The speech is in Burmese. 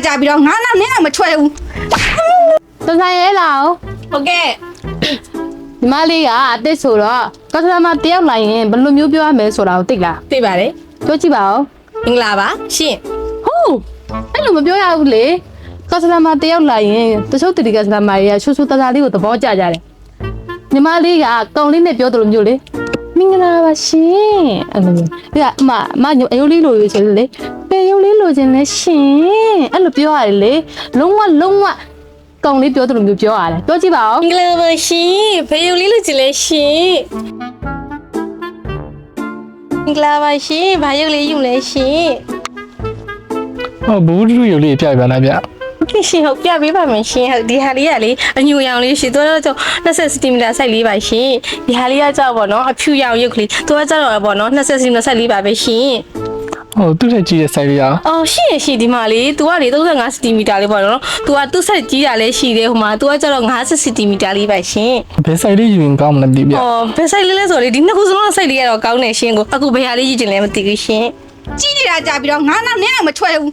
ကြာပြီးတော့ငါနောက်နင်းတော့မချွဲဘူး စဆိုင်ရဲလား ဟုတ်ကဲ့ ဒီမလေးကအစ်စ်ဆိုတော့ကစတမာတယောက်လိုက်ရင်ဘယ်လိုမျိုးပြောရမလဲဆိုတာကိုသိလား သိပါတယ် ပြောကြည့်ပါဦး မင်္ဂလာပါရှင့် ဟုတ်အဲ့လိုမပြောရဘူးလေကစတမာတယောက်လိုက်ရင်တချို့တီကစတမာတွေကဆူဆူတသားလေးကိုသဘောကျကြတယ်ညီမလေးကကောင်းလေးနဲ့ပြောတယ်လို့မျိုးလေမင်္ဂလာပါရှင်အဲ့လိုမျိုးဒီကအမအယိုးလေးလိုရွေးဆိုလေပေယိုးလေးလိုချင်လဲရှင်အဲ့လိုပြောရတယ်လေလုံးဝကောင်းလေးပြောတယ်လို့မျိုးပြောရတယ်ပြောကြည့်ပါဦး မင်္ဂလာပါရှင်ဖေယုလေးလို့ကြည်လဲရှင်မင်္ဂလာပါရှင်ဘာရုပ်လေးယူလဲရှင် ဘူးတူရုပ်လေးပြပြလိုက်ဗျ ဟုတ်ရှင်ဟုတ်ပြပေးပါမယ်ရှင်ဟုတ်ဒီဟာလေးကလေအညူရောင်လေးရှင်သူကတော့20စင်တီမီတာဆိုက်လေးပါရှင်ဒီဟာလေးကကြောက်ပေါ့နော်အဖြူရောင်ရုပ်ကလေးသူကကြောက်ပေါ့နော်20စင်တီမီတာဆိုက်လေးပါပဲရှင် ဟုတ်သူ့ထက်ကြီးတဲ့ size လေးอ่ะ အော်ရှင်ဒီမှာလေ तू ကလေ35စင်တီမီတာလေးပေါ့နော် तू ကသူ့ဆက်ကြီးတာလည်းရှိတယ်ဟိုမှာ तू ကကျတော့50စင်တီမီတာလေးပါရှင် ဘယ် size လေးယူရင်ကောင်းမလဲမသိဗျ အော်ဘယ်ဆိုင်လေးလဲဆိုလေဒီနှစ်ခုစလုံးကဆိုင်လေးကတော့ကောင်းနေရှင်ကိုအခုဘယ်ဟာလေးကြည့်တင်လဲမသိဘူးရှင်ကြီးနေတာကြာပြီးတော့ငါနောက်နင်းတော့မချွဲဘူး